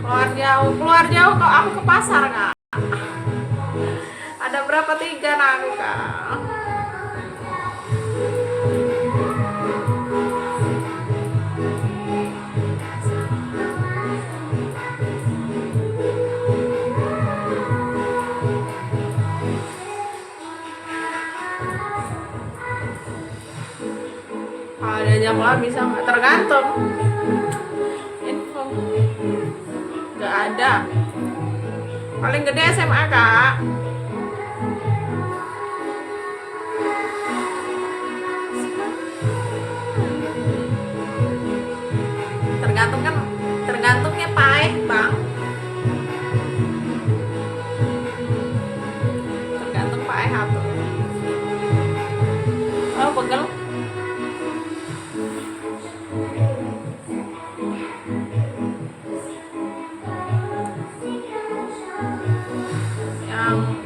keluar jauh kok aku ke pasar kak. Ada berapa 3 nah aku kak. Kalau diajak keluar bisa nggak? Tergantung info. Nggak ada. Paling gede SMA kak. Tergantung kan, tergantungnya paeh bang. Tergantung paeh apa. Oh pegel.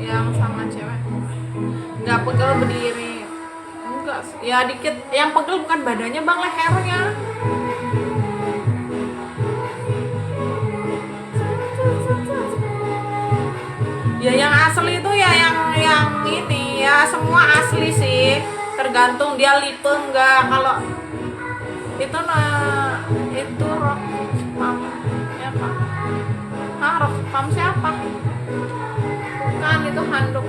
Yang sama cewek nggak pegel berdiri, enggak ya dikit. Yang pegel bukan badannya bang, lehernya. Ya yang asli itu ya yang ini ya semua asli sih, tergantung dia lipe enggak. Kalau itu nah itu rok pam ya pak. Rok pam siapa? Bukan, itu handuk.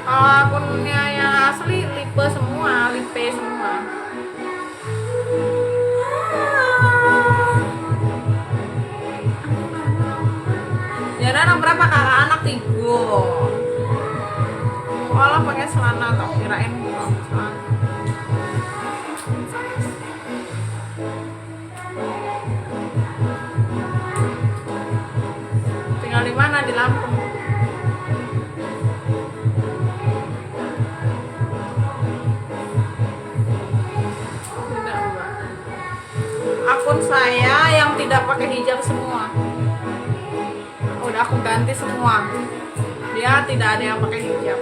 Kalau akunnya yang asli lipe semua, lipe semua. Jadi anak berapa kakak? Anak 3. Walah pakai celana, tak kirain celana. Tinggal di mana? Di Lampung. Tidak, Mbak. Akun saya yang tidak pakai hijab semua. Udah aku ganti semua. Dia tidak ada yang pakai hijab.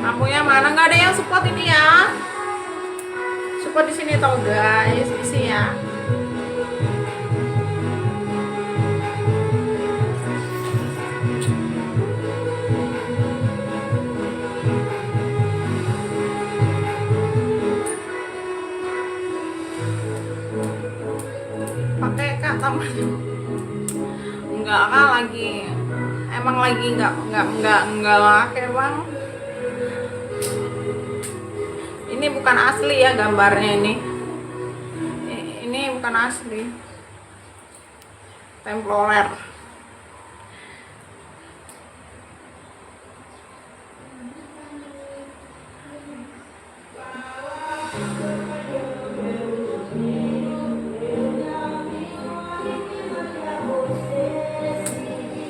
Lampunya mana? Nggak ada yang support ini ya. Support di sini tau guys, isi ya. Pakai kak taman. Enggak kak, lagi emang lagi enggak pakai bang. Ini bukan asli ya gambarnya ini. Ini bukan asli. Templorer.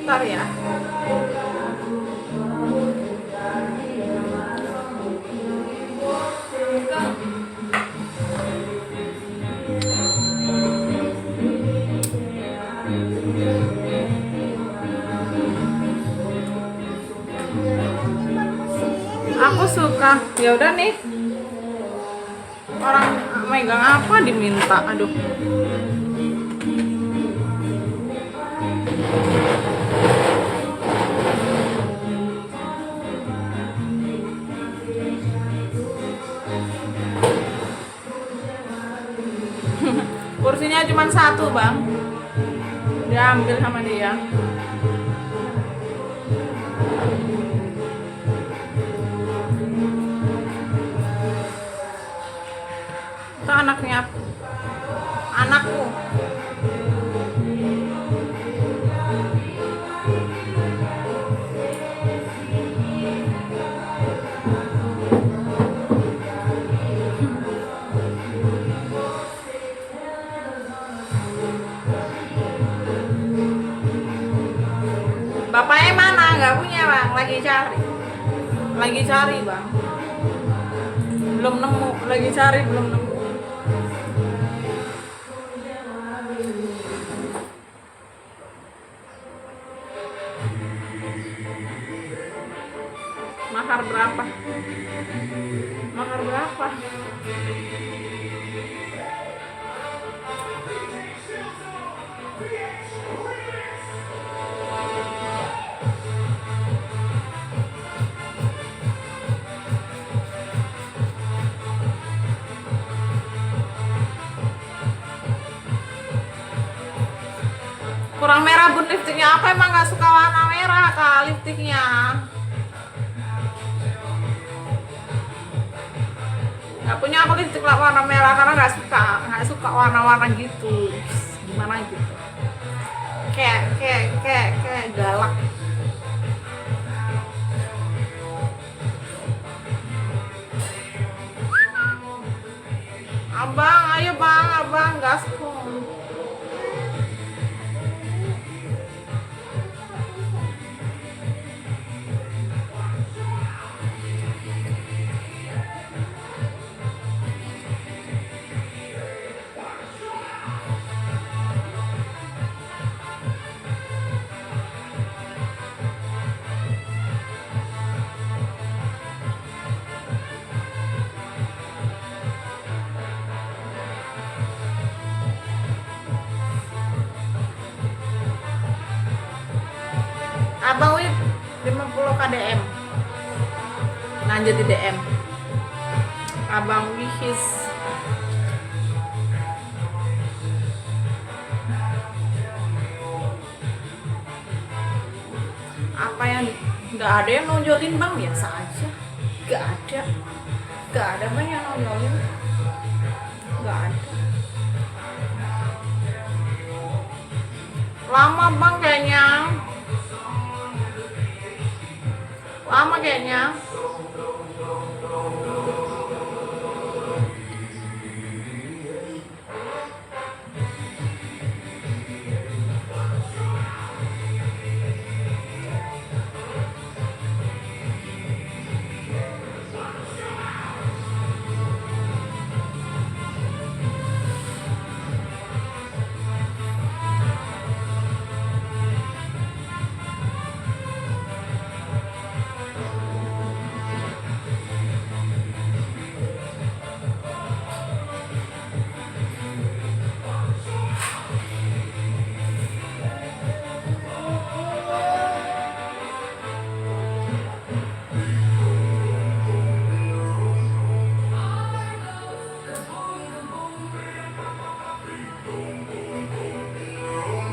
Bentar ya. Aku suka. Ya udah nih. Orang megang apa diminta. Aduh. Kursinya cuma 1 bang, diambil sama dia. Itu anaknya, anakku. Bapaknya mana? Nggak punya bang, lagi cari bang, belum nemu, lagi cari belum nemu. Mahar berapa? Mahar berapa? Kurang merah bun lipstiknya. Aku emang nggak suka warna merah kak lipstiknya. Nggak punya aku lipstik warna merah karena nggak suka warna-warna gitu. Gimana gitu? Kayak galak. Abang, ayo bang, abang gaspol. Abang Wid 50 KDM lanjut di DM Abang Wihis. Apa yang nggak ada yang nonjolin bang, biasa aja. Nggak ada bang yang nonjolin, nggak ada. Lama bang kayaknya. Lama kayaknya.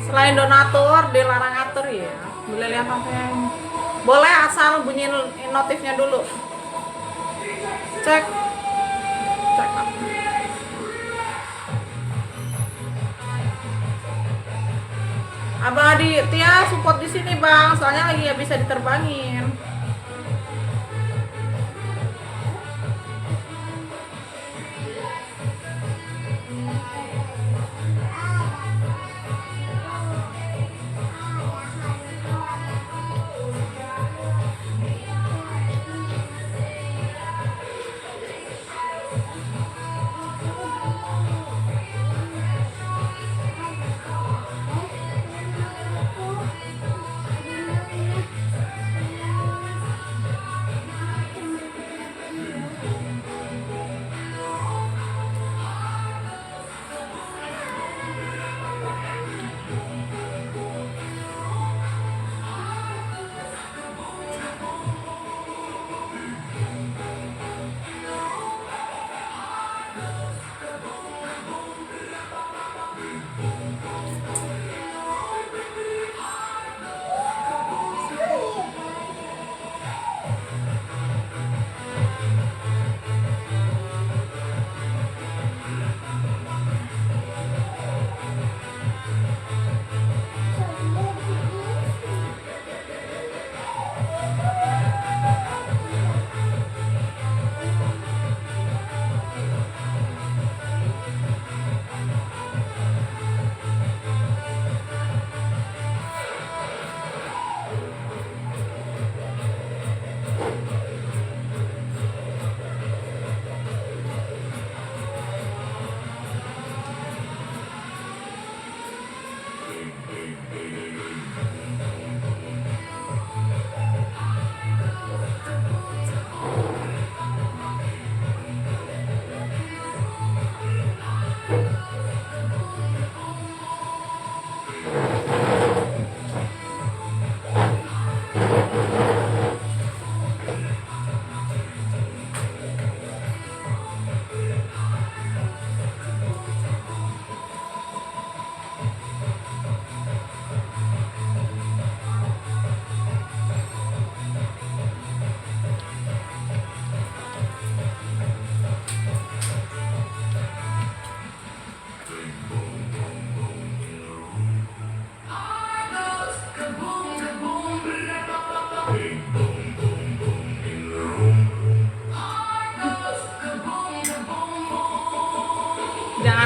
Selain donatur, dilarang atur ya. Boleh lihat apa yang boleh asal bunyiin notifnya dulu. Cek. Abang Adi Tia support di sini bang, soalnya lagi nggak bisa diterbangin.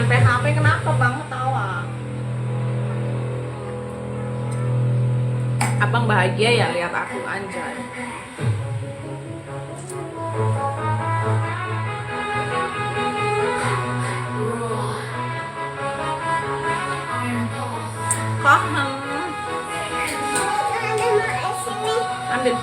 Jangan PHP, kenapa bang ketawa? Abang bahagia ya lihat aku, anjay. Paham. Ambil.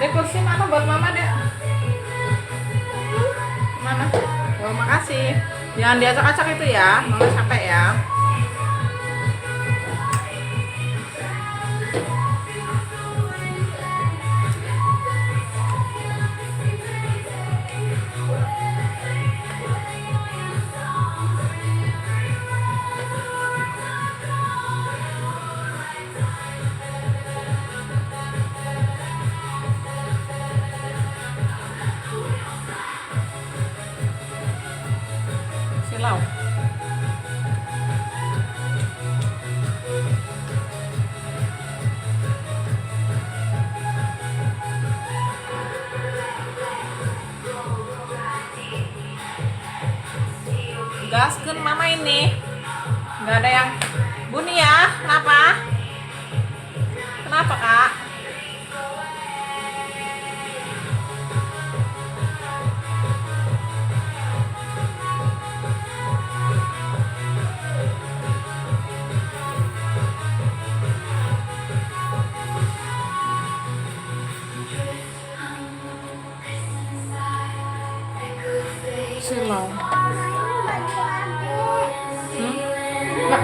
Dek, kursi mana buat mama, Dek? Mana? Oh, makasih. Jangan diacak-acak itu ya, mama capek ya. Silau. Gaskeun mama ini. Nggak ada yang bunyi ya. Kenapa? Kenapa, Kak? Silau.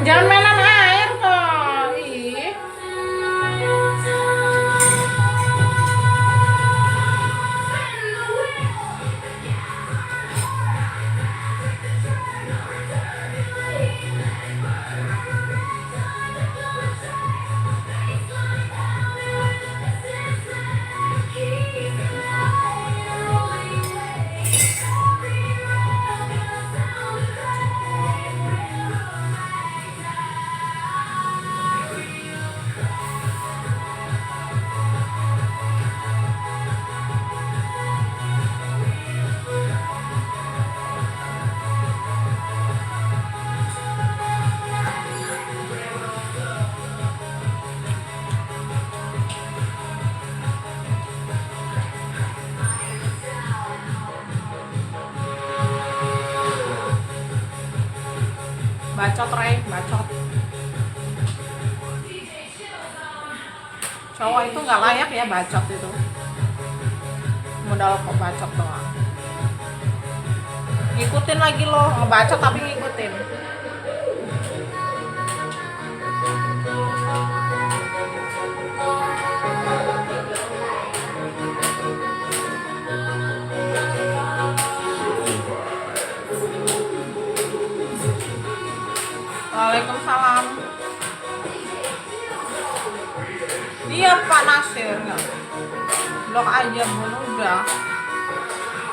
Jangan mainan air toh. Ih. Bacot, Rey, bacot. Cowok itu nggak layak ya bacot itu. Modal kok bacot doang. Ngikutin lagi lo, ngebacot tapi ngikutin. Waalaikumsalam. Iya Pak Nasir, blok aja bun, udah.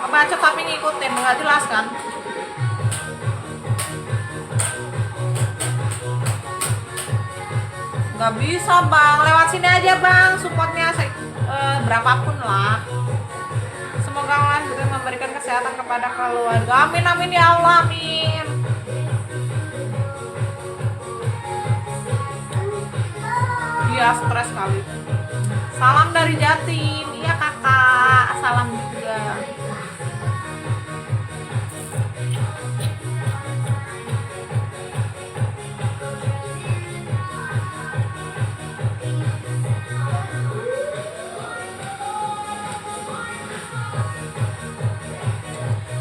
Baca tapi ngikutin, nggak jelas kan? Nggak bisa bang, lewat sini aja bang, supportnya berapapun lah. Semoga Allah juga memberikan kesehatan kepada keluarga. Amin amin ya Allah, amin. Iya stres kali. Salam dari Jatim. Iya kakak, salam juga.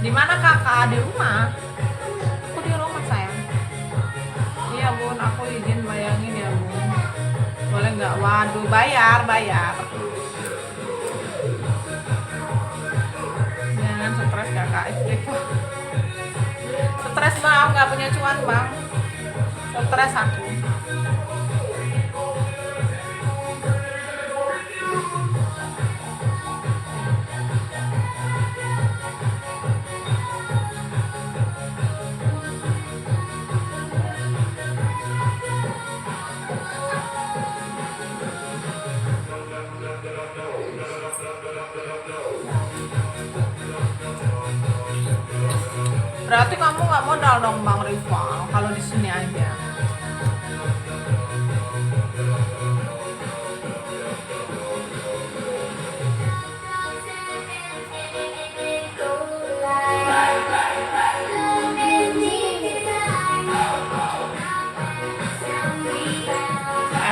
Di mana kakak? Di rumah. Aku di rumah sayang. Iya bun, aku izin bayangin ya bun. Boleh nggak? Waduh, bayar. Jangan stres kakak, istighfar. Stres bang, nggak punya cuan bang. Stres aku. Berarti kamu nggak modal dong Bang Rival kalau di sini aja.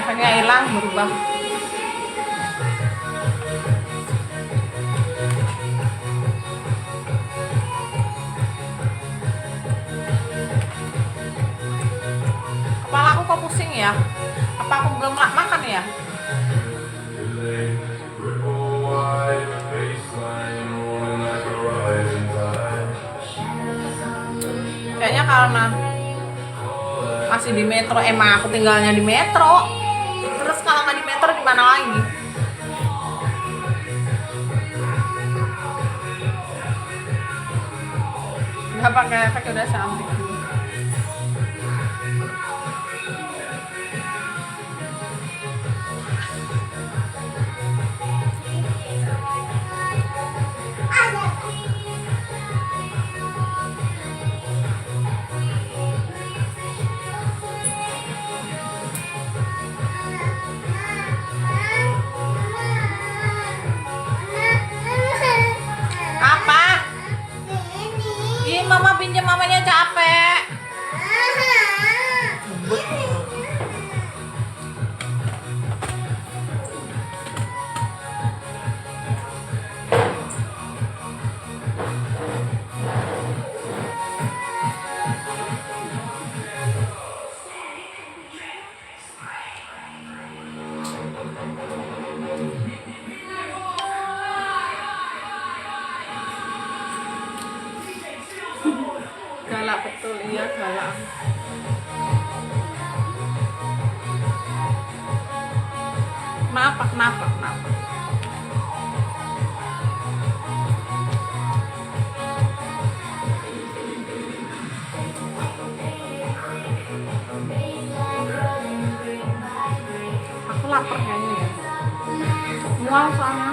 Efeknya hilang berubah. Kepala aku kok pusing ya? Apa aku belum makan ya? Kayaknya karena masih di metro, emang aku tinggalnya di metro. Terus kalau nggak di metro di mana lagi? Nggak pakai efek udah cantik. Apa? Ih, mama pinjam, mamanya capek. Galak betul, iya galak. Kenapa? Aku lapar kayaknya ya. Mual soalnya.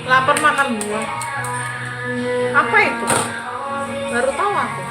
Lapar makan buah. Apa itu? Baru tahu aku.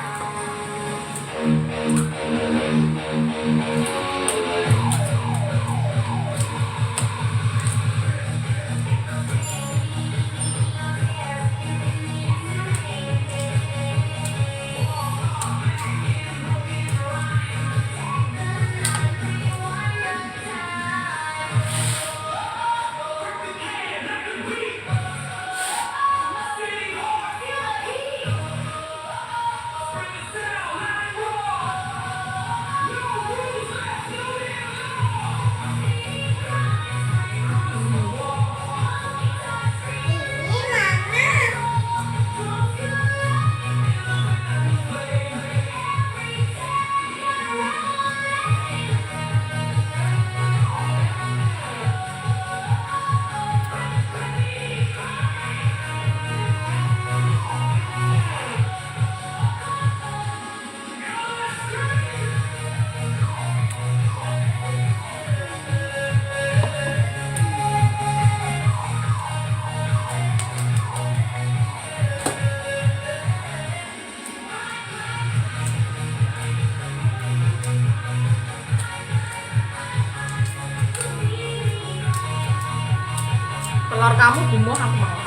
Telur kamu bumbu aku makan.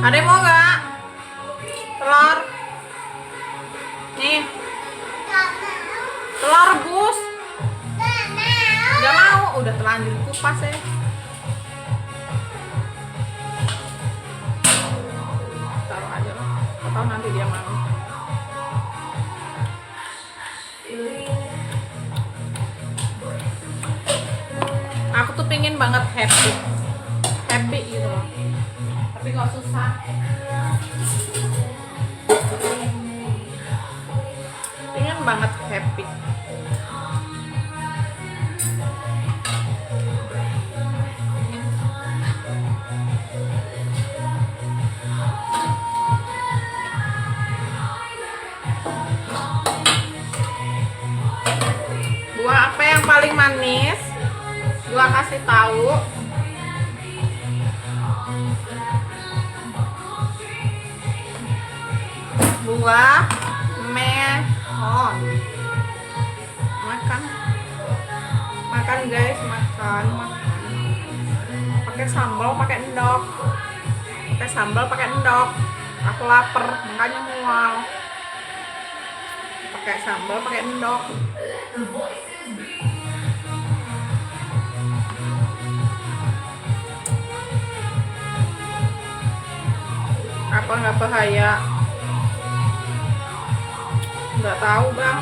Ada mau nggak telur? Nih, telur rebus. Nggak mau, udah terlanjur kupas ya. Taruh aja lah, atau nanti dia mau. Aku tuh pengen banget happy gitu loh. Tapi kok susah. Pengen banget happy. Buah apa yang paling manis? Gua kasih tahu. Buah melon. Makan guys, makan. Pakai sambal, pakai endok. Aku lapar, makanya mual. Pakai sambal, pakai endok. Apa nggak bahaya? Nggak tahu bang.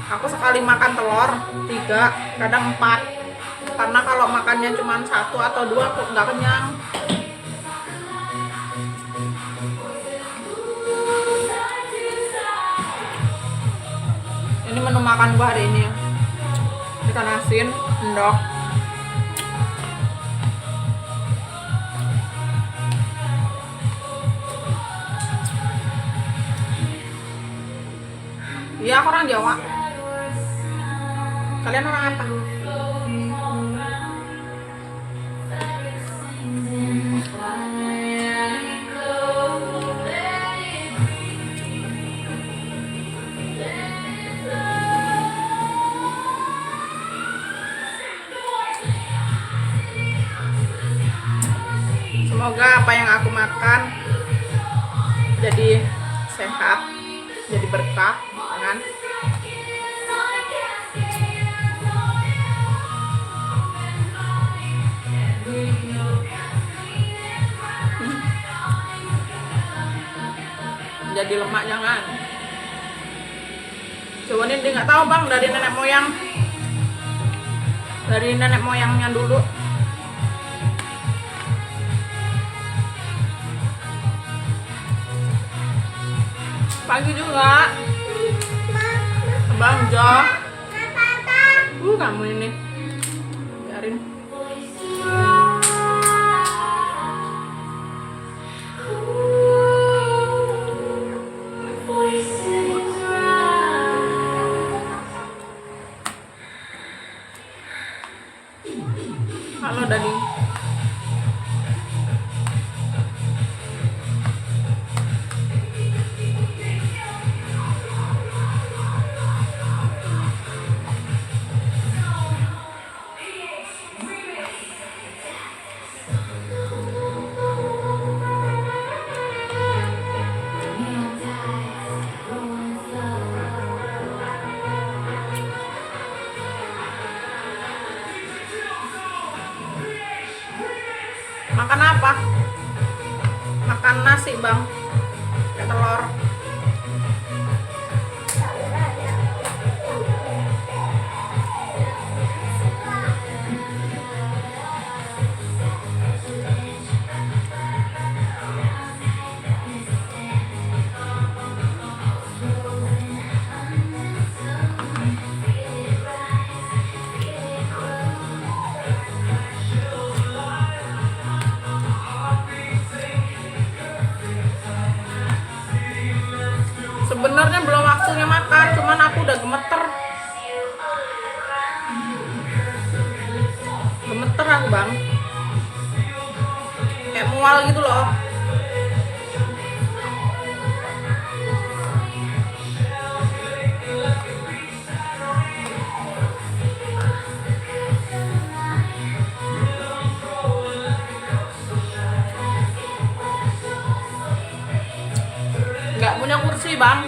Aku sekali makan telur 3, kadang 4. Karena kalau makannya cuma 1 atau 2 aku nggak kenyang. Ini menu makan gua hari ini. Ikan asin, endok. Iya, aku orang Jawa. Kalian orang apa? Semoga apa yang aku makan jadi sehat, jadi berkah, kan? Jadi lemak jangan. Coba nih dia nggak tahu bang, dari nenek moyangnya dulu. Pagi juga. Bang Jo. Kamu ini. Biarin. Halo daging. Makan apa? Makan nasi bang, pakai telur. aku bang, kayak mual gitu loh. Nggak punya kursi bang.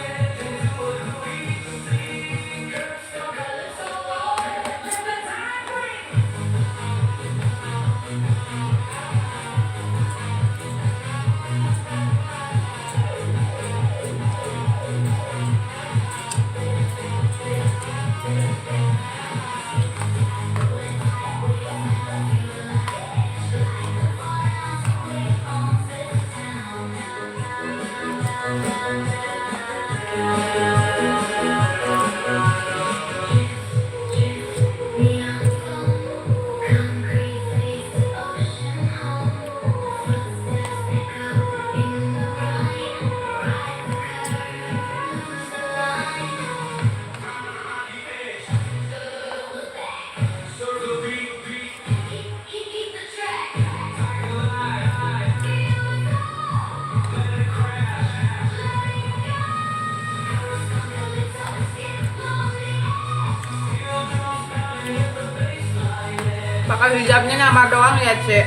Pakai hijabnya nyamar doang ya cek.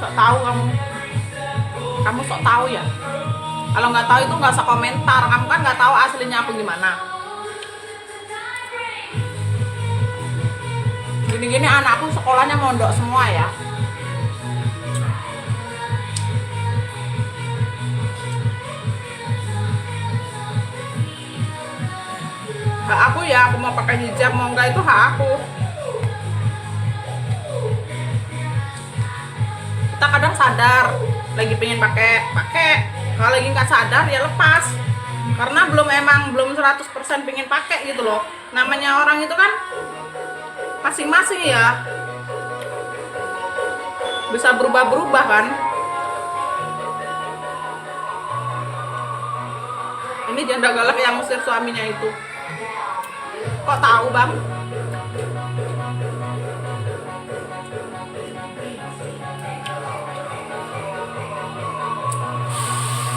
Sok tahu kamu sok tahu ya. Kalau nggak tahu itu nggak usah komentar, kamu kan nggak tahu aslinya aku gimana. Gini-gini anakku sekolahnya mondok semua ya. Hak aku ya, aku mau pakai hijab mau enggak itu hak aku. Kita kadang sadar lagi pengen pakai, kalau lagi nggak sadar ya lepas, karena belum 100% pengen pakai gitu loh. Namanya orang itu kan masing-masing ya, bisa berubah-berubah kan. Ini janda galak yang ngusir suaminya itu, kok tahu bang?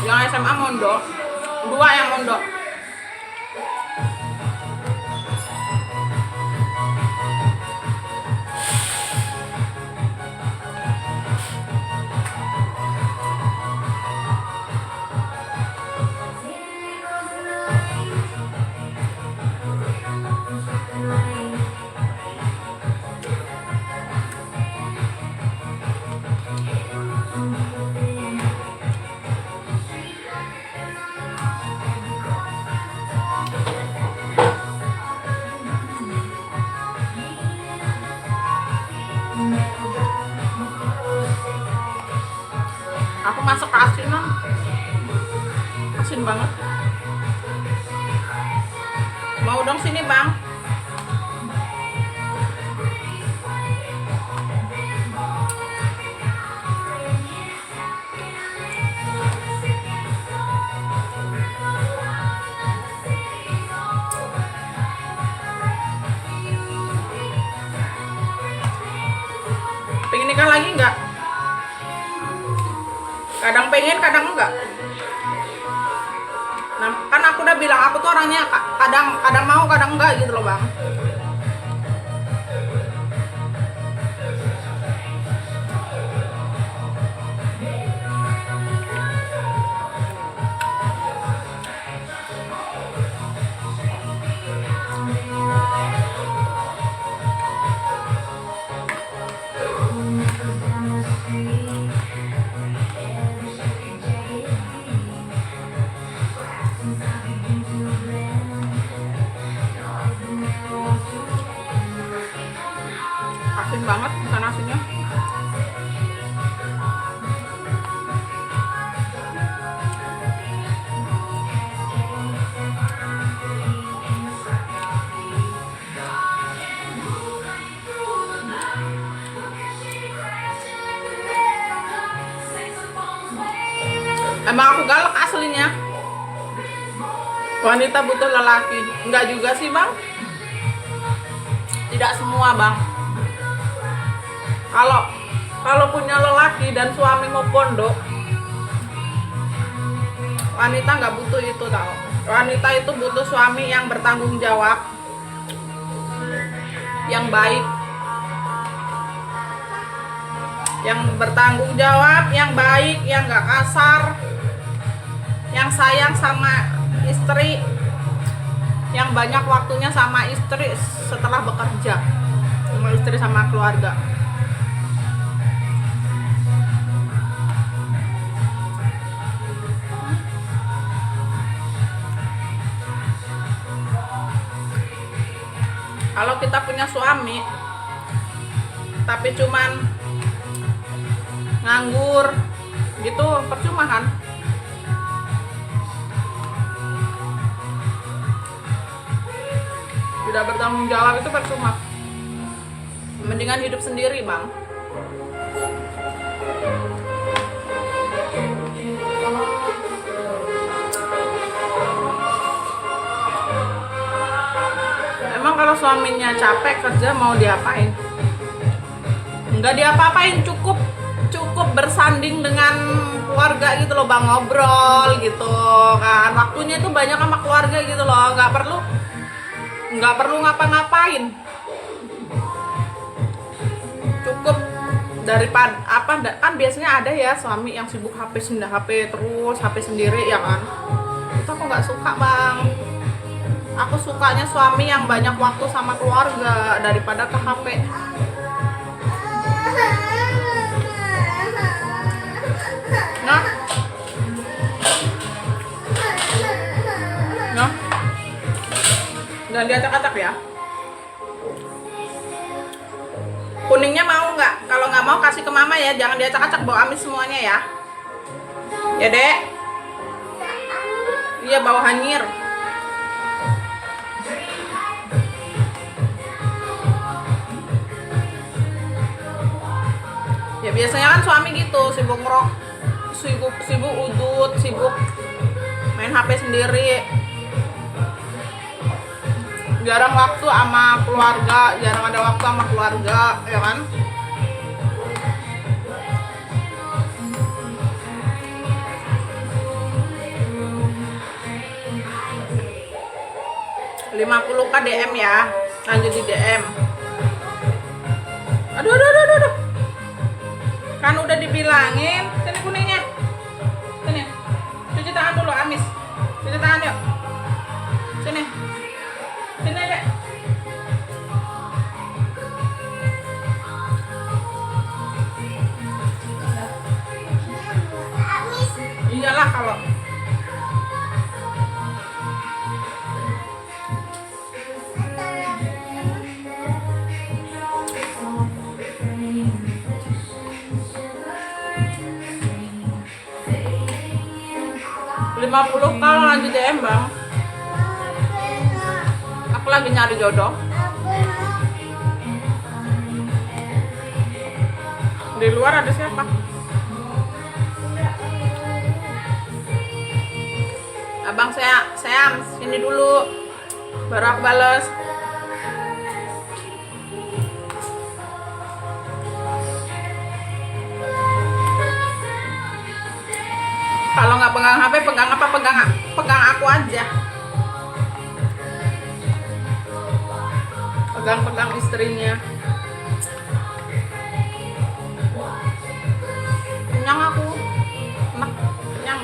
Yang SMA mondok, 2 yang mondok. Aku masak asinan, asin banget. Mau dong sini bang. Pengen nikah lagi nggak? Kadang pengen, kadang enggak. Nah, kan aku udah bilang aku tuh orangnya kadang mau, kadang enggak gitu loh bang. Asin banget bukan asinnya. Emang aku galak aslinya. Wanita butuh lelaki. Enggak juga sih bang. Tidak semua bang. Kalau punya lelaki dan suami mau pondok, wanita nggak butuh itu tau. Wanita itu butuh suami yang bertanggung jawab, yang baik, yang bertanggung jawab, yang baik, yang nggak kasar, yang sayang sama istri, yang banyak waktunya sama istri setelah bekerja, sama istri sama keluarga. Kalau kita punya suami tapi cuman nganggur gitu, percuma kan? Tidak bertanggung jawab itu percuma. Mendingan hidup sendiri, Bang. Emang kalau suaminya capek kerja mau diapain? Enggak diapa-apain, cukup bersanding dengan keluarga gitu loh, Bang, ngobrol gitu kan. Waktunya itu banyak sama keluarga gitu loh, nggak perlu ngapa-ngapain. Cukup daripada kan biasanya ada ya suami yang sibuk HP terus, HP sendiri ya kan. Itu aku nggak suka, Bang. Aku sukanya suami yang banyak waktu sama keluarga daripada ke HP. Nah, jangan diacak-acak ya. Kuningnya mau nggak? Kalau nggak mau kasih ke mama ya, jangan diacak-acak, bawa amis semuanya ya. Ya dek. Iya, bawa hanyir. Ya biasanya kan suami gitu, sibuk udut, sibuk main HP sendiri. Jarang waktu sama keluarga, jarang ada waktu sama keluarga, ya kan? $50K DM ya, lanjut di DM. Aduh. Kan udah dibilangin, sini kuningnya. Sini. Cuci tangan dulu, amis. Cuci tangan yuk. Sini. Sini, Dek. Iyalah kalau $50K lanjut DM, Bang. Aku lagi nyari jodoh. Di luar ada siapa? Abang saya sini dulu, baru aku bales. Kalau nggak pegang HP, pegang apa? Pegang aku aja. Pegang istrinya. Kenyang aku. Enak, kenyang.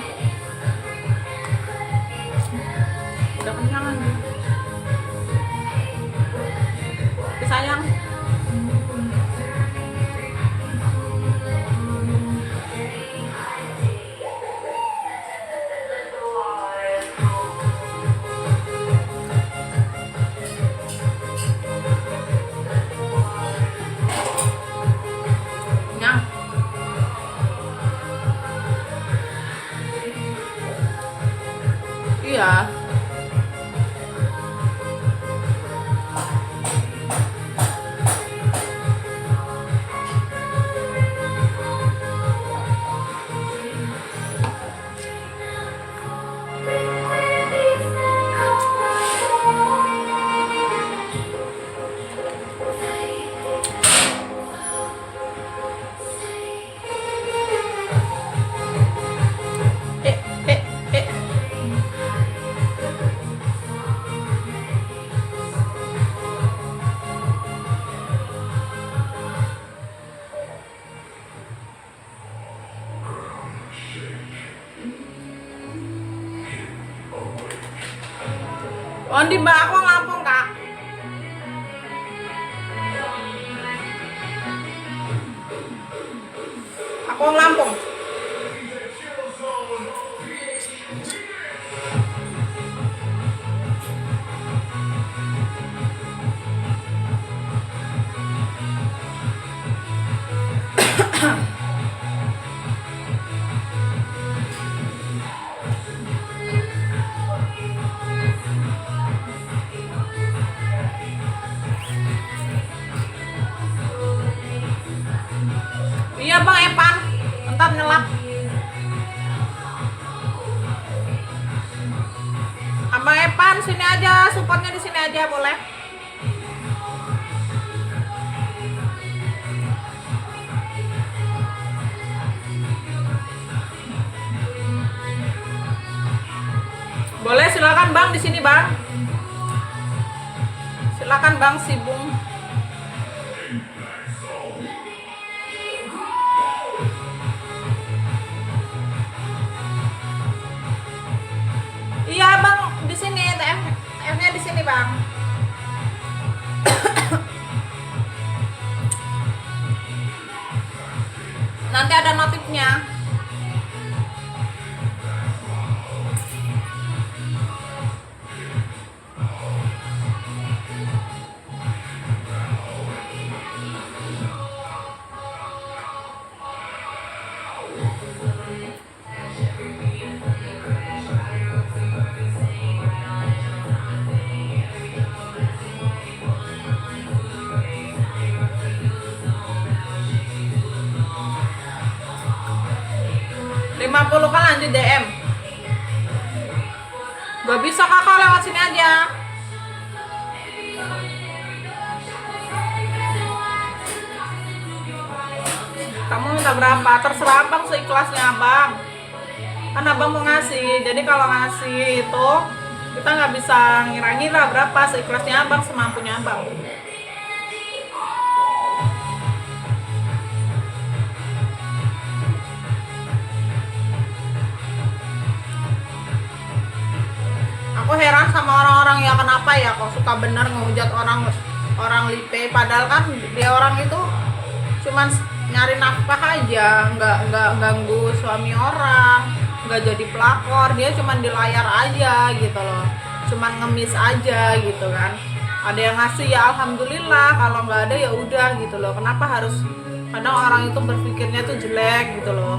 Udah kenyang aja. Sayang. Nanti mbak aku Lampung kak. Aku Lampung. Iya bang Epan, ntar nyelap. Abang Epan sini aja, supportnya di sini aja boleh. Boleh silakan bang di sini bang. Silakan bang Sibung. Iya bang di sini TF-nya di sini bang. Nanti ada notifnya. Puluh kan lanjut DM. Gak bisa kakak lewat sini aja. Kamu minta berapa? Terserah abang seikhlasnya abang. Kan abang mau ngasih. Jadi kalau ngasih itu kita nggak bisa ngira-ngira berapa, seikhlasnya abang, semampunya abang. Aku heran sama orang-orang ya, kenapa ya kok suka bener ngehujat orang lipe, padahal kan dia orang itu cuman nyari nafkah aja, nggak ganggu suami orang, nggak jadi pelakor, dia cuman di layar aja gitu loh, cuman ngemis aja gitu kan. Ada yang ngasih ya alhamdulillah, kalau nggak ada ya udah gitu loh. Kenapa harus, kadang orang itu berpikirnya tuh jelek gitu loh.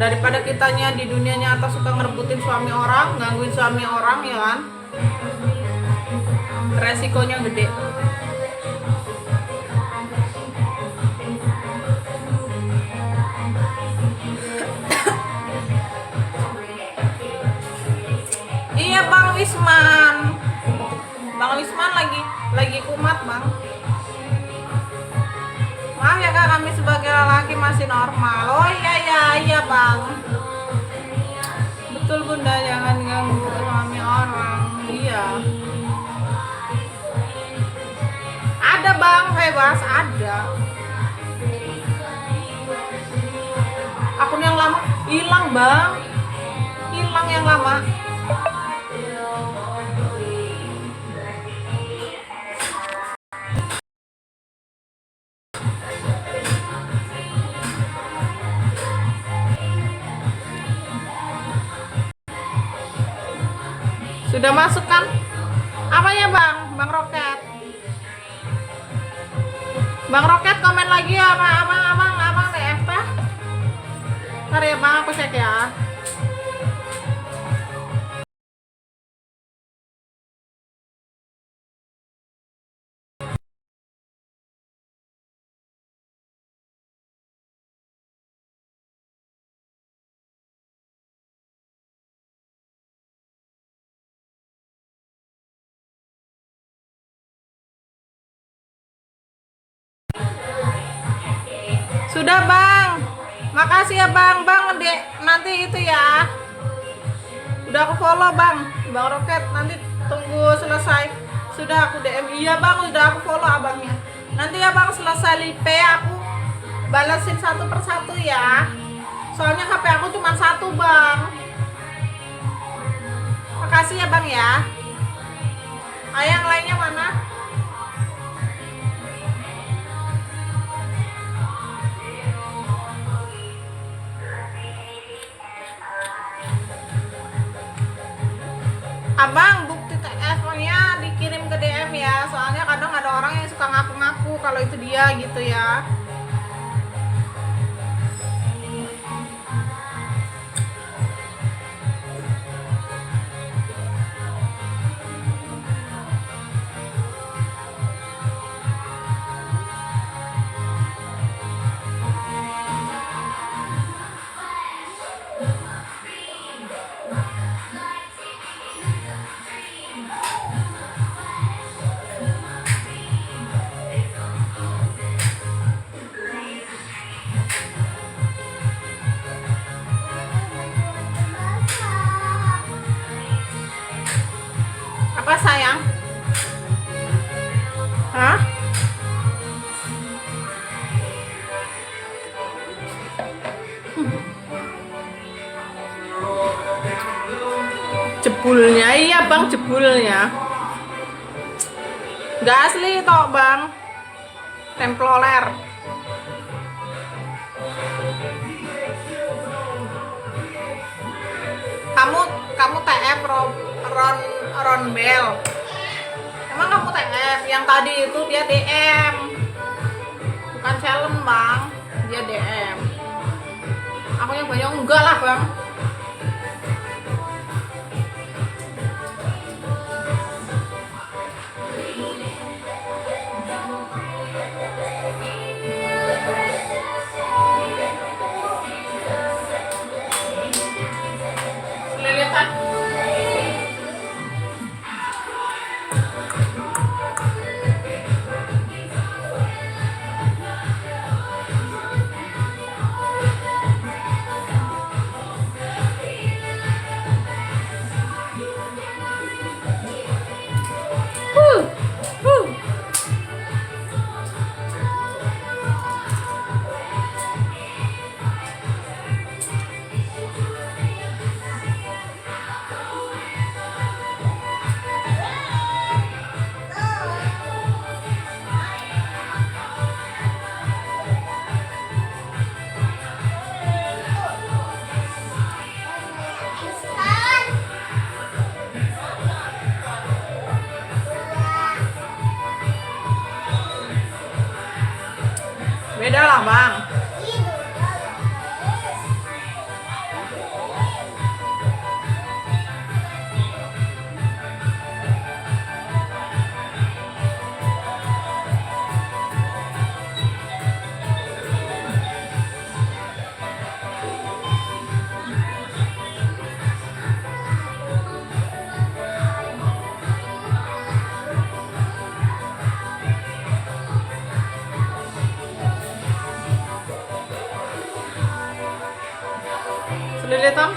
Daripada kitanya di dunia nyata suka ngerebutin suami orang, gangguin suami orang ya kan, resikonya gede. Iya Bang Wisman, Bang Wisman lagi kumat bang. Maaf ya kak, kami sebagai lelaki masih normal. Oh iya bang. Betul bunda, jangan ganggu suami orang. Iya. Ada bang, bebas ada. Akun yang lama hilang bang, hilang yang lama. Sudah masuk kan? Apanya bang? Bang Roket. Bang Roket komen lagi ya abang DF. Ntar ya bang, aku cek ya. Sudah bang, makasih ya bang. Nanti itu ya, udah aku follow bang Roket, nanti tunggu selesai. Sudah aku DM. Iya bang, udah aku follow abangnya. Nanti ya bang selesai lipe aku balesin satu persatu ya, soalnya HP aku cuma satu bang. Makasih ya bang ya. Yang lainnya mana? Abang, bukti TF-nya dikirim ke DM ya. Soalnya kadang ada orang yang suka ngaku-ngaku kalau itu dia gitu ya. Apa sayang? Hah? Jebulnya, iya bang, jebulnya nggak asli toh bang, temploler. Kamu TF Ron Bell. Emang kamu TF? Yang tadi itu dia DM, bukan challenge bang, dia DM. Aku yang banyak enggak lah bang. Beda lah bang. Lilitan.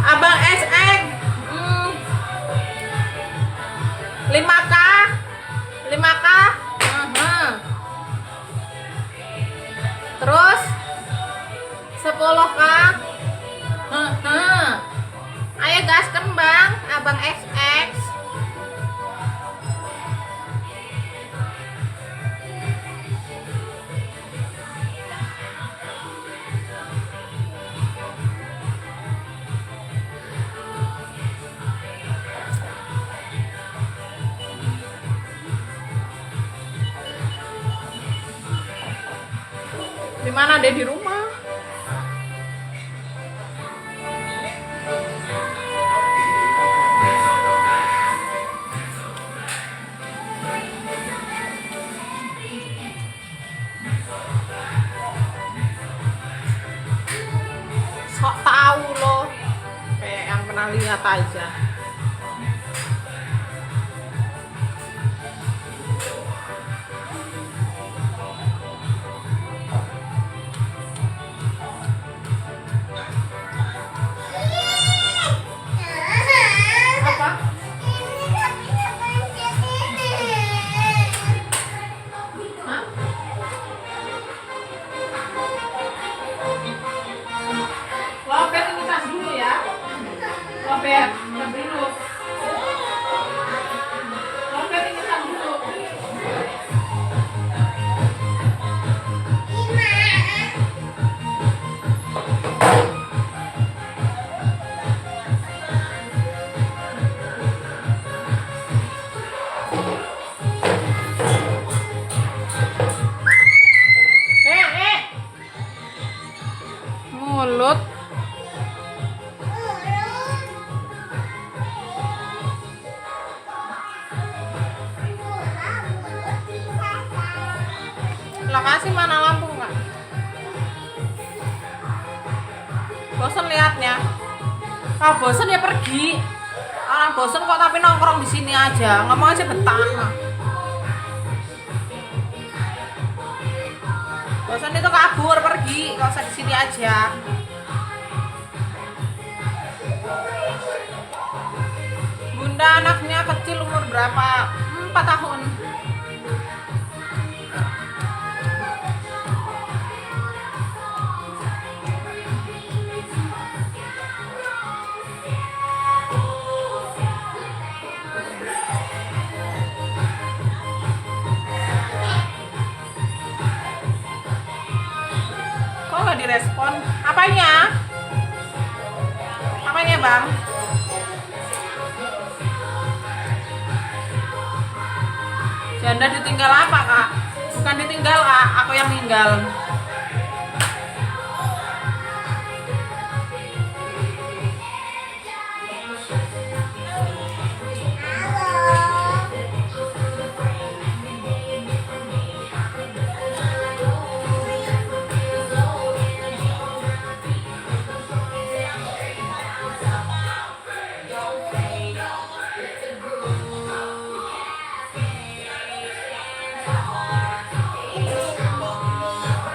Abang SX 5K 5K terus 10K. Ayo gaskan bang, abang XX. Dimana deh, di rumah? Sok tahu loh, kayak yang pernah lihat aja. Apa? Kelut. Lokasi mana Lampung nggak? Bosan liatnya. Kalau bosan ya pergi. Orang bosan kok tapi nongkrong di sini aja. Ngomong aja betah. Bosan itu kabur pergi, nggak usah di sini aja. Bunda anaknya kecil umur berapa? 4 tahun. Kok nggak direspon? Apanya? Apanya bang? Janda ditinggal apa kak? Bukan ditinggal kak, aku yang tinggal.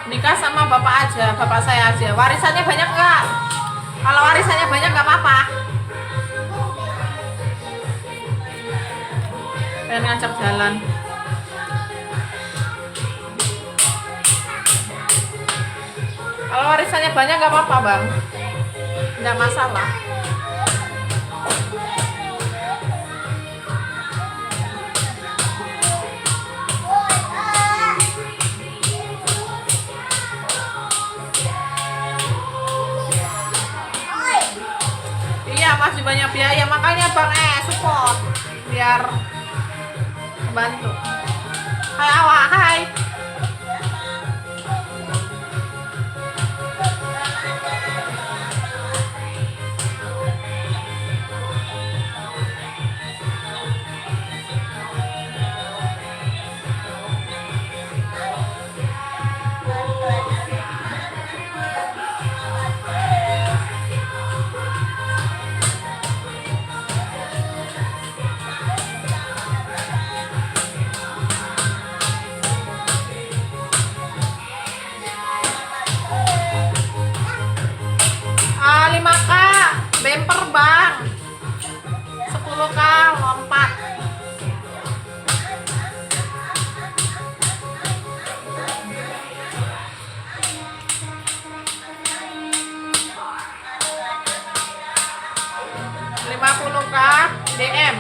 Nikah sama bapak aja, bapak saya aja. Warisannya banyak nggak? Kalau warisannya banyak nggak apa-apa. Pengen ngajak jalan. Kalau warisannya banyak nggak apa-apa bang, nggak masalah. Masih banyak biaya, makanya bang support biar bantu. Hai awak, hai. Ah, 5K bemper bang, 10K lompat. K DM.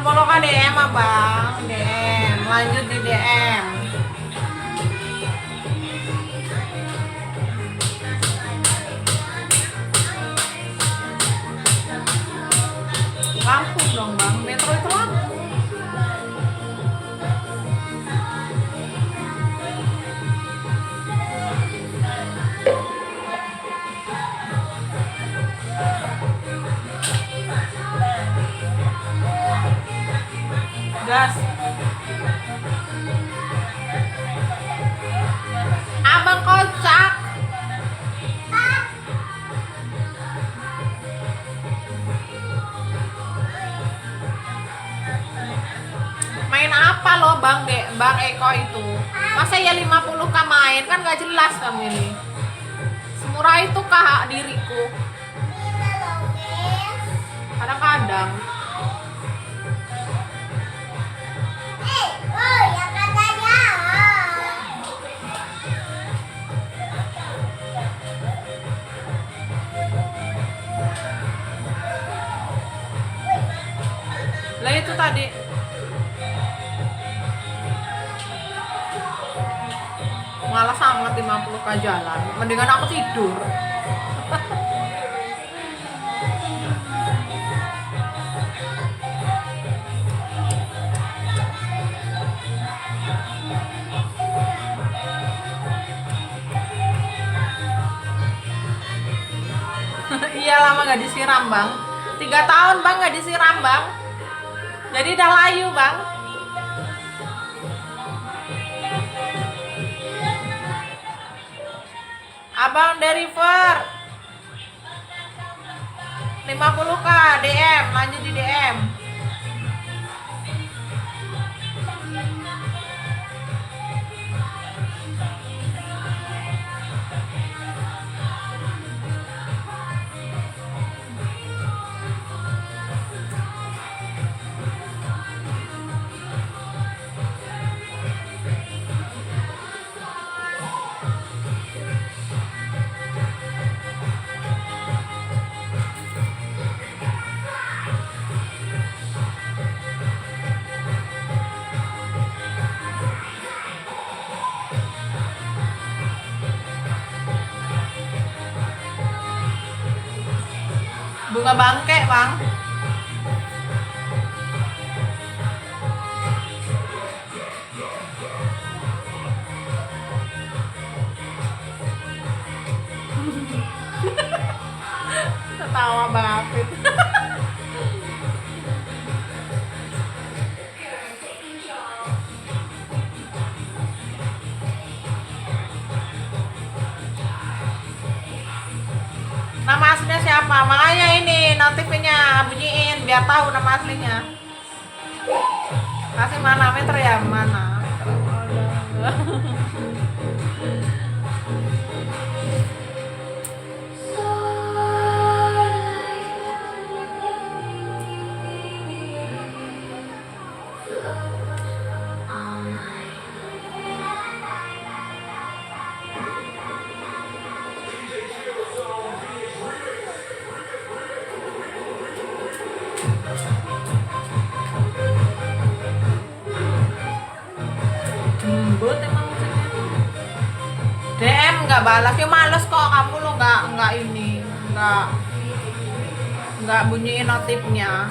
Follow ke DM abang, DM lanjut di DM. Lampung dong bang, Metro itu Lampung. Gas. Abang kocak. Main apa lo Bang Bang Eko itu? Masa ya 50k main kan gak jelas kamu ini. Semurah itu kah diriku? Kadang-kadang. tadi. Malah sangat 50k jalan. Mendingan aku tidur. Iya, lama nggak disiram bang. 3 tahun bang nggak disiram bang. Jadi udah layu bang. Abang deliver 50k DM, lanjut di DM. Bunga bangke bang. Ketawa banget. Nama aslinya siapa? Makanya ini notifnya bunyiin biar tahu nama aslinya. Kasih mana meter ya? Mana? Jembut emang maksudnya. DM nggak balas ya, males kok kamu lo nggak ini nggak bunyiin notifnya.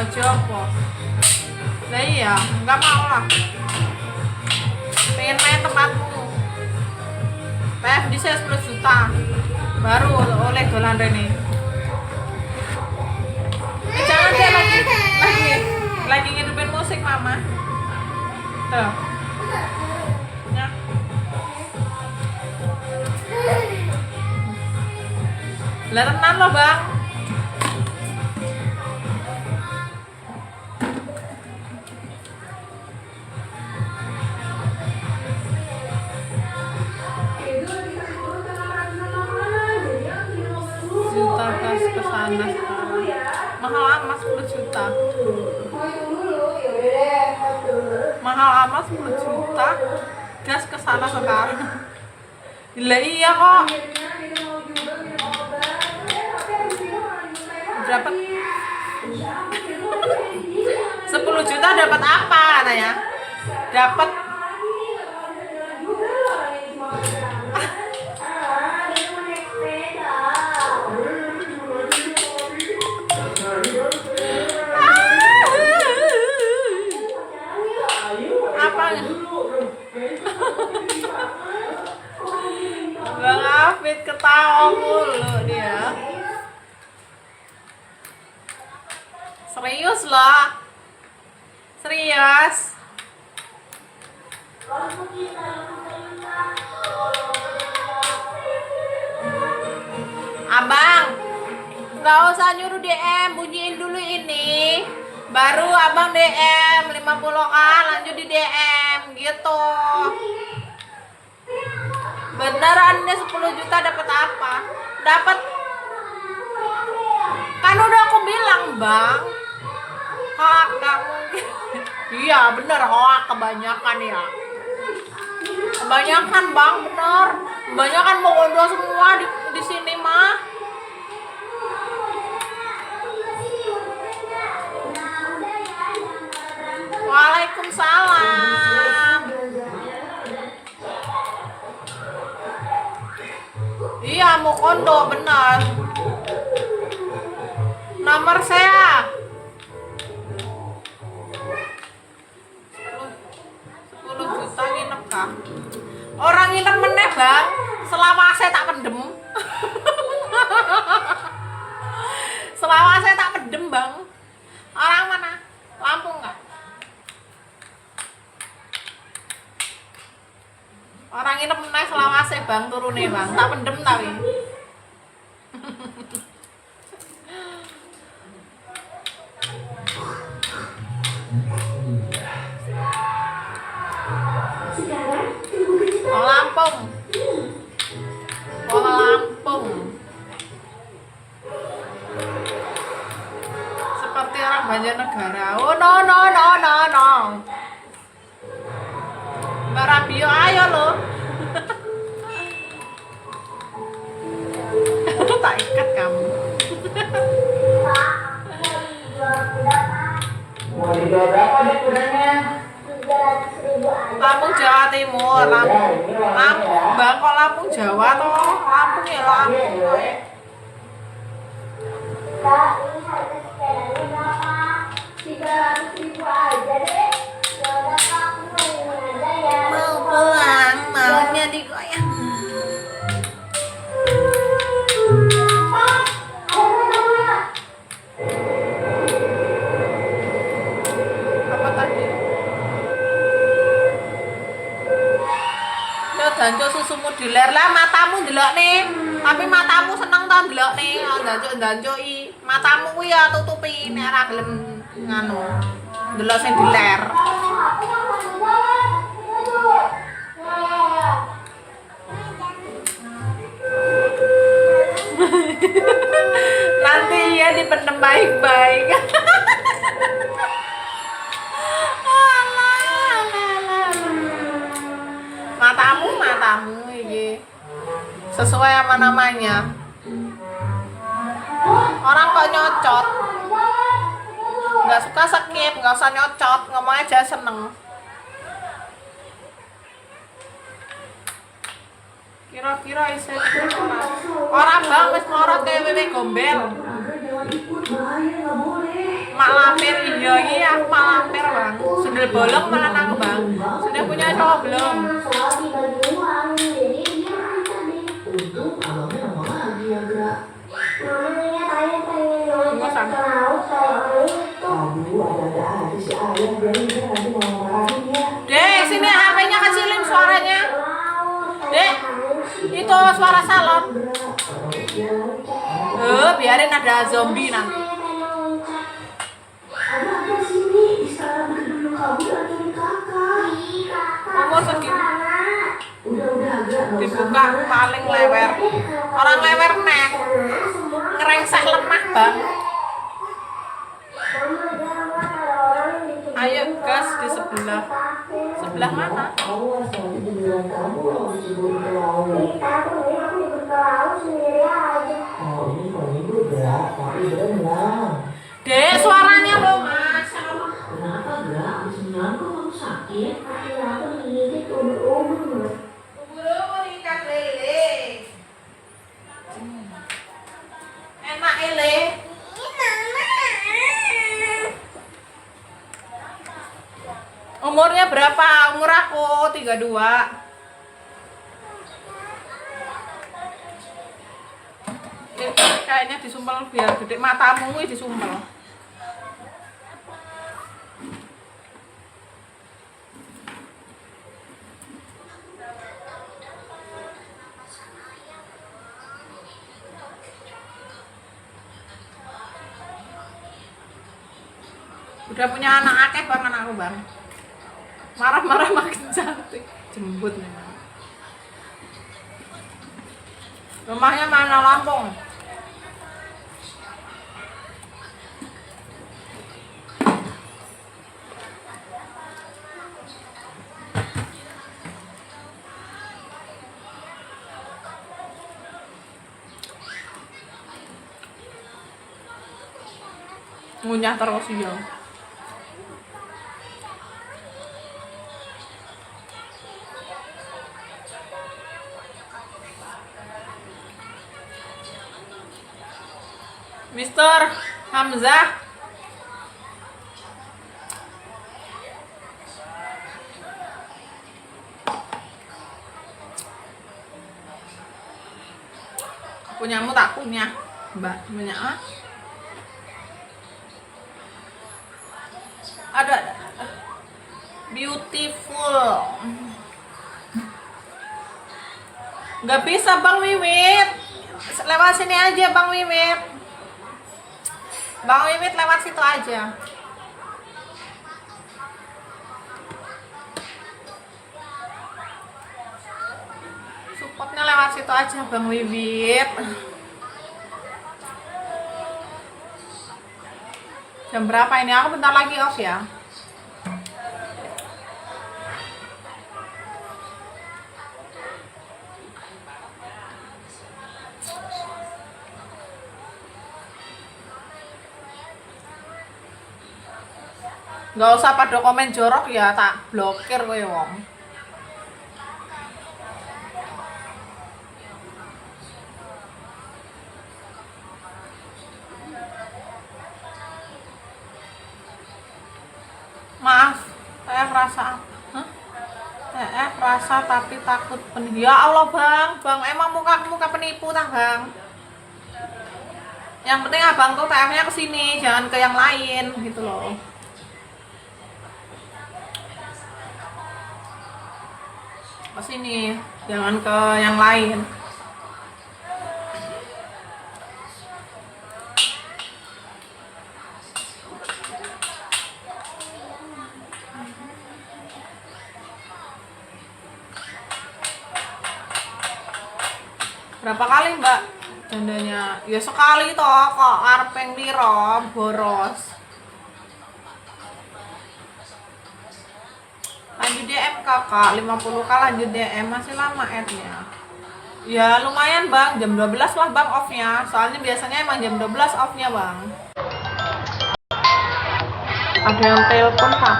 Ojo apa? Lah iya, nggak mau lah. Pengen main tempatmu. PFD saya 10 juta. Baru oleh dolan Rene. Jangan dia lagi ngidupin musik mama. Tuh. Ya. Lah tenan lo bang. Juta gas ke sana sekarang. Mahal amat 10 juta. Mahal amat 10 juta. Gas ke sana sekarang. Gila iya kok. Dapat 10 juta dapat apa katanya? Dapat Bang Afid ketawa mulu dia. Serius loh. Serius. Abang, nggak usah nyuruh DM, bunyiin dulu ini. Baru abang DM 50k, lanjut di DM gitu. Beneran deh 10 juta dapat apa? Dapat. Kan udah aku bilang, Bang. Nggak mungkin. Iya bener, hoak kebanyakan ya. Kebanyakan bang, bener. Kebanyakan mau bodoh semua di sini mah. Waalaikumsalam. Iya mau kondo benar. Nomor saya 10 juta nginep kah? Orang nginep meneh bang, selawase tak pendem. Selawase tak pendem bang. Orang mana? Lampung nggak? Orang nginep meneh selawase bang, turune bang, tak pendem tapi. Lampung. Lampung. Seperti orang Banjarnegara. Oh no. Mbak Rabio ayo lo. Tak ikat kamu. Mau dijual berapa deh kudanya? Lampung Jawa Timur, Lampung bang, kok Lampung Jawa toh? Lampung ya Lampung. Kak, ini harga sepedanya berapa? 300.000 aja deh. Ya udah kak, aku mau ini aja ya. Mau pulang, maunya digoyang. Apa tadi? Yo danco susumu diler lah, matamu ndelok nih. Tapi matamu seneng tau ndelok nih, danco-i. Matamu kuwi ya tutupi nek ora gelem nganu. Ndelok sing diler. Nanti ya dipendem baik-baik. Matamu iki sesuai sama namanya. Orang kok nyocot, nggak suka skip, nggak usah nyocot, ngomong aja seneng. Kira-kira isi orang bang wis ngorot kayak wewe gombel. Mak lampir iya aku mak lampir bang. Sundel bolong malah nang bang. Sudah punya cowok belum? Untung abangnya lama lagi ya gerak. Namanya saya pengen nonton tahu saya itu. Aduh, ada aja si ayah, biarin dia nanti mau marahin ya. Dek, sini HP-nya kecilin suaranya. Dek, itu suara salon. Biarin ada zombie nanti. Ada sini, sekarang gedung kamu lagi kakak. Umur segini Udah agak dibuka paling lewer. Orang lewer nek ngerengsek lemah bang. Ayo gas di sebelah. Sebelah mana? Awas, nanti dibilang kamu loh disuruh ke laut. Aku ikut ke laut sendiri aja. Oh, ini mau ngikut gerak, tapi berenang. Dek, suaranya lo Masya Allah. Kenapa gerak? Habis menang kok kamu sakit? Aku digigit umur-umur. Ubur-ubur ikan lele. Enak lele. Umurnya berapa? Umur aku 32. Kayaknya disumpel biar gede, matamu ini disumpel. Udah punya anak akeh bang anakku bang. Marah-marah makin cantik, jembut memang. Rumahnya mana? Lampung. Ngunyah terus ya. Mister Hamzah. Punyamu tak punya, Mbak. Punya ah? Ada. Beautiful. Gak bisa Bang Wiwit. Lewat sini aja Bang Wiwit. Bang Wiwit lewat situ aja. Supportnya lewat situ aja Bang Wiwit. Jam berapa ini? Aku bentar lagi off ya. Gak usah pada komen jorok ya, tak blokir kowe wong. Maaf, saya rasa rasa tapi takut penipu. Ya Allah bang, emang muka penipu tah bang. Yang penting abang tuh TF-nya kesini, jangan ke yang lain gitu loh. Kesini, jangan ke yang lain. Berapa kali mbak jandanya? Ya sekali toh kok arep ping piro boros. Lanjut DM kakak 50k lanjut DM, masih lama ad-nya. Ya lumayan bang, jam 12 lah bang off-nya. Soalnya biasanya emang jam 12 off-nya bang. Ada yang telepon kakak.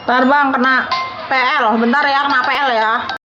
Bentar bang, kena PL. Bentar ya, kena PL ya.